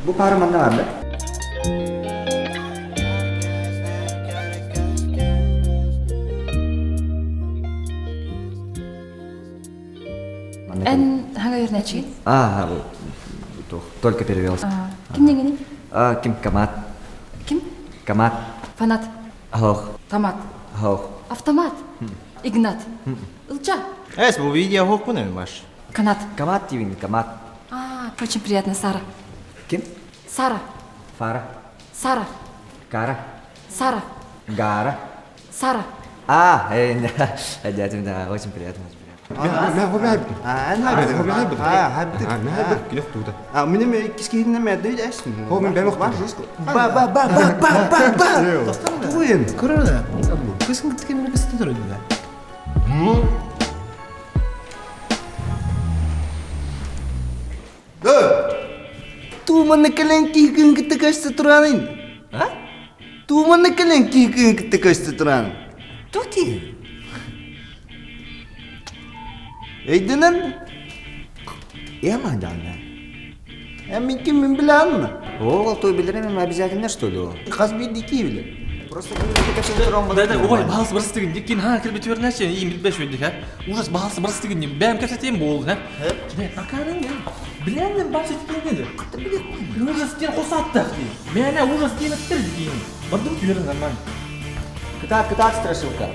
Bu kahraman ne vardı? En hangi yerine çıkın? Bu только перевелся. Kim dengeni? Kim Kamat? Kim? Kamat. Fanat. Hoch. Tomat. Hoch. Автомат. Игнат. Илча. Bu video hok mu ne var? Канат. Kamat diyeyim, Kamat. Очень приятно, Сара. Kim? Сара. Farah. Сара. Kara. Сара. Gara. Сара. Да, очень приятно. ما هو بيحب أنا هو بيحب هبدأ ما هيحب كده توته من كيسكين ما يدري إيش هو من بين وقت وين 그러네. 그 생각이 비슷해 들었는데. Tu mana kalian kikun kita kasih teranin? Hah? Tu mana kalian kikun kita kasih teranin? Tuti. Eydinan? Яма, да. Emin kim bilen mi? Той bilirim обязательно, что ли? Kasbi diki bile. Просто bir Да, ой, балсы бірісі дегенде кейін кірбет бернәсе, ең білбеш өйдік, ужас балсы бірісі дегенде бәм кәпсетем болды, Акарың, біләнен балсы еткенде. Ужас кен қосаттық дейін. Мәне ужас кен өттір дейін. Бұрдың түйерін заман. Кыта страшилка.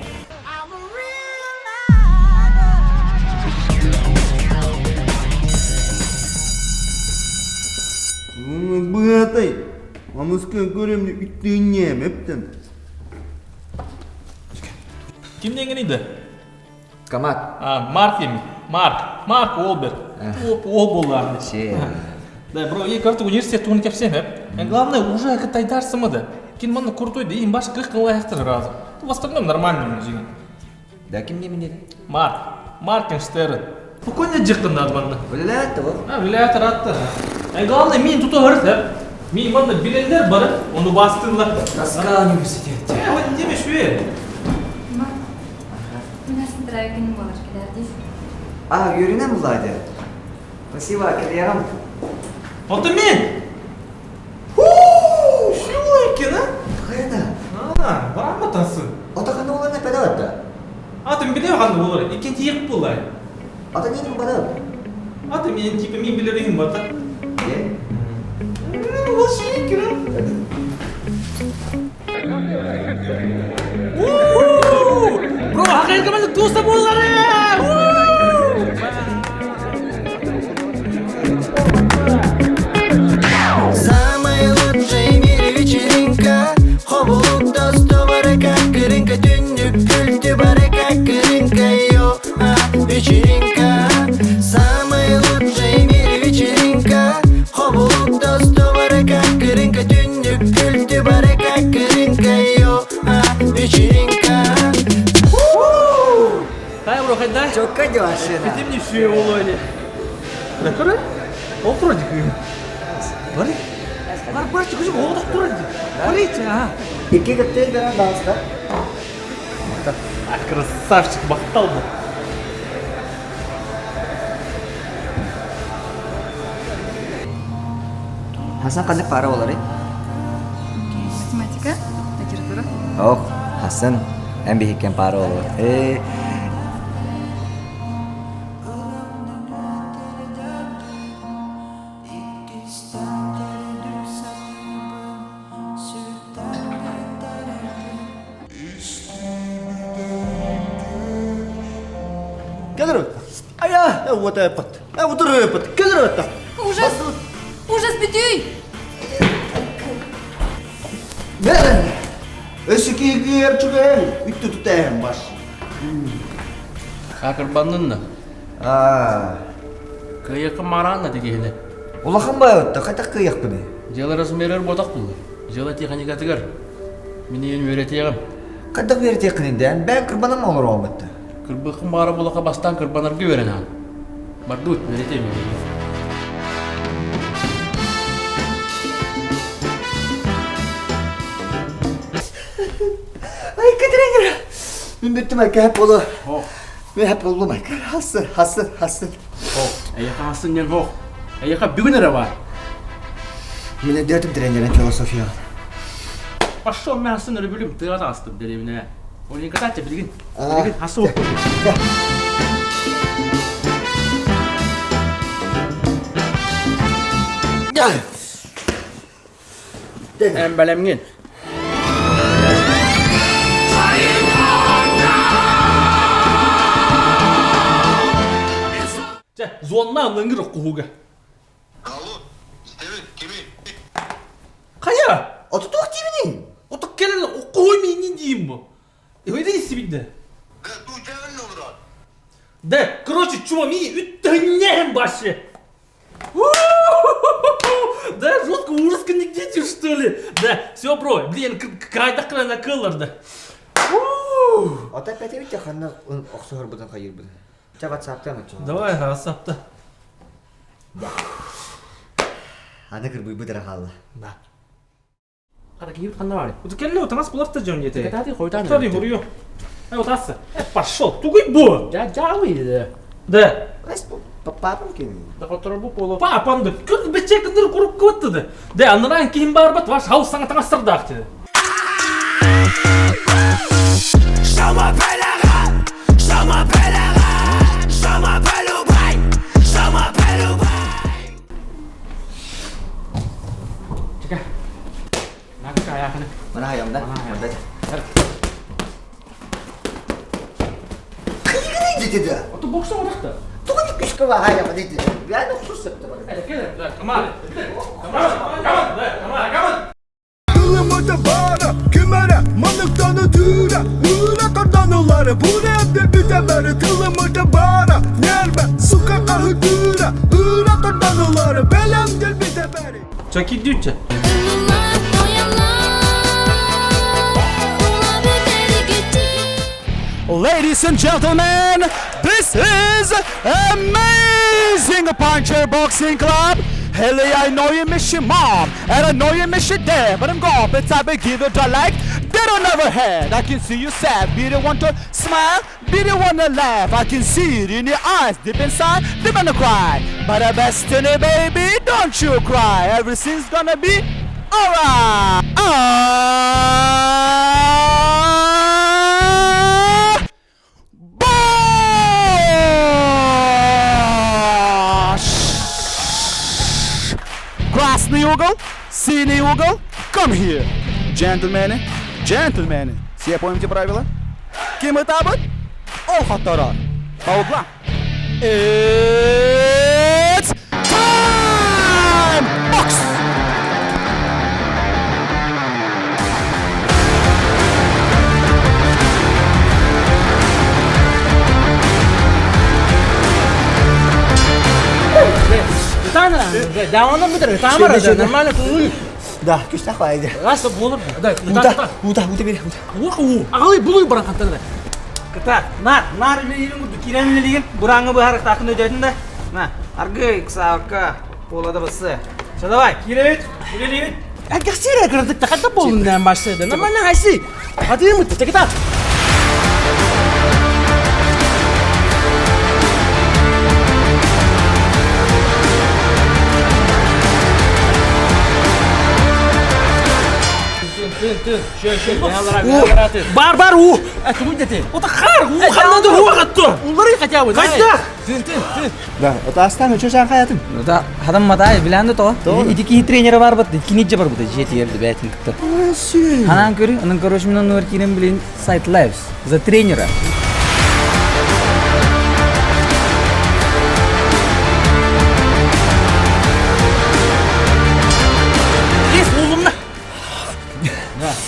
Bu atay. Amuskan göremli üttüğünye hepten. Kim дегенейді? Камат. Марк емей. Марк Уолберг. Ол боларны. Да, бро, екі арты университет туын кепсем, главное, уже кытай дарсымыды. Кен маны крутой, да, им баш кырық лайықты разы. В остальном нормально жеген. Да, ким не менеді? Маркенштерн. Спокойно жықтын адманды. Біләті ол. Вилаят ратты. Главное, мен туто hırт, мен маны билендер бары, оны бастыңла. Раска университет. Вот деме шве. У нас нравится немножко, да, здесь? Yürüne Владя? Спасибо, кельярам. Вот и мен! Шулай кен, Қайда? грамотасы. Отақаны оларына пәдаватты. Атым біле қанды болар, екен тиек болай. Ата ненің бадау? Аты мен типа мен білерігім бата. Е? Ол шулай кен. Бро, хақайылға мәні туыста болар Самая лучшая в мире вечеринка. Хобулук досто барака, кырынка, түндүк күлтү барака, кырынка, йо, вечеринка. Самая лучшая в мире вечеринка. Хобулук досто барака, кырынка, түндүк күлтү барака, кырынка, йо, вечеринка. Хай, бро, қайда? Чокка дешево. Кетем не шуе олойли. Да көрі? Ол тұрады күйін. Бari? Бар жүгізіп оғдық тұрады. Барейте, İki gittiğin bir dansta. Красавчик, бақтал бұл. Hasan kaç para olur? Математика, литература. Hasan en büyük para olur. Kadar öt. Aya, вот это. Вот это. Kadar öt. Ужас! Ужас, битюй! Ne? Eski yer çıkıyor. Bitti tutayım baş. Хакырбаннын кыйыкы мараны дегені. Улахан бай өтті, қайта қияқ бұны. Жылы размерер ботақ бұл. Жылы техника тігір. Мені үйретейгім. Қайта верте қынынден, бән кірбаным olur olmadı. Кырбықым бары болақа бастан кырбанарғы өрен ан. Бардут, үйретейм. Ay Kadirengir. Ben bittim ay hep olur. Ben hep oldum ay. Hasıl. Әйеқа асын ен хоқ. Әйеқа бүгін әрі бар. Mene derdim trenerin filosofiya. Пошел мясо люблю, ты остался деревня. Он не кататься, bilgin. Aa. Bilgin, hasıl. Gel. Embelemgin. Zonla alınır okuğuga. Alo, Steven, kimi? Kaya? Otu tuğuk değil mi? Otak gelene okuğu minin diyeyim bu. Öyle değilsin bir de. De, tu Kevin ne olur abi? De, короче, чума ми üttenем başı. Да, жестко ужаска нигде, что ли? Да, все, бро, блин, кайдаққа накылырды. Ota pete bitti kanna oksor budan hayır budan. Çabat sapta mı ço? Давай, расапта. Ana kır bu budra halla. Да. Ара киют қанда бар. Вот келе вот нас булафта жон ете. Катати қойдан. Тори хурио. Ай вот асы. Пошел, тугой бу. Жауи. Да. Papam kim? Да который бу полу. Папамды, күн бече күндер куруп кыттыды. Да, андан кийин барбат, ваш хаус саңа таңастырдак деді. Je m'appelle Oubay. Je m'appelle Oubay. Чекай. Нага кая хана. Mana hayamda? Mana. Kıyı dedi. Ото бокса одақта. Tuğun küskü var hayama dedi. Ben oksus septim. Камали. Kılımıda bağıra, kümere, manıktanı türe, hıra kardanıları, bu evde bütemeri, kılımıda bağıra, nerbe, sokak ahı türe, hıra kardanıları, belemdir bütemeri. Çaki dütçe. Ladies and gentlemen, this is Amazing Puncher Boxing Club. Hell, I know you miss your mom, and I know you miss your dad, but I'm gone, but I be give it a like that I never had. I can see you sad, be the one to smile, be the one to laugh. I can see it in your eyes, deep inside, they gonna cry. But the best in it, baby, don't you cry. Everything's gonna be alright. Красный угол, синий угол, come here. Джентльмены, джентльмены, все помните правила? Кем это будет? Ол хаттара. По углам. It's time! Box! Тана. Давно битер. Тамара. Нормально. Da, küste koydu. Рас болуп. Да. Uda bir. Уу. Агылай булуй баран кантанда. Кыта. Нар илин гуду киремилеген бураңы бахар такын өдөтүн да. На, аргы ксака полада басы. Все давай. Кирет. Илин. Агасира кырдык таката болундан баштады. Нормально хайсы. Хады мыт текета. Бар у. Это будет ты. Ото хар, уханады хуагатты. Улары хотя бы. Кайда? Da, o da aslan çocuğun hayatım. Да, хадам матай биланды то. Идики тренер бар бат, киниже бар бут, жети ерди бәтин кытты. Анан көрү, анын көрөшүмүнөн нөр кирем билин сайт Lives за тренера. Ес oğlumla.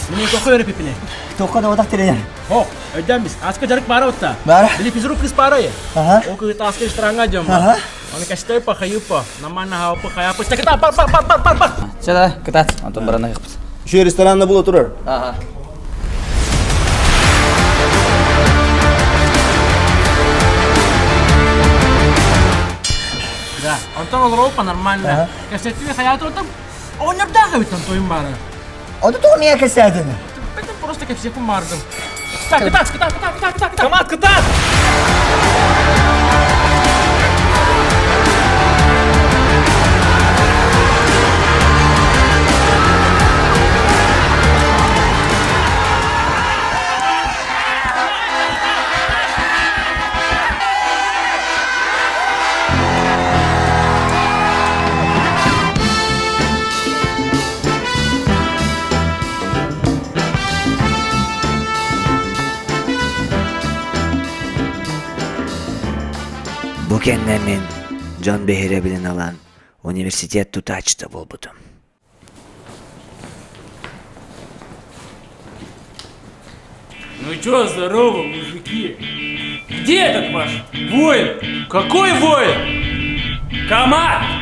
Мени кокой репипине. Toka da odak trener. О, өйдөн биз. Аска жарык бара отта. Бара. Били физрук кыз бара я. Ага. О кыз аска странга жом. Ага. Он каштай па хаюпа. Намана хаупа хаяпа. Стаката бар. Сюда, кататься, Антон барана кыпты. Şu restoranda bul oturur. Ага. Да, Антон Олропа нормально. Кастетине хаяту там. Он не вдахает там тоим бара. O da doğru niye kesedin? Это просто как все помардом. Ката. Камат, катат! Eskenden men Jon Behire bilen alan universitet tutaçta bolbudum. Ну чё, здорово, мужики? Где этот ваш воин? Какой воин? Камат!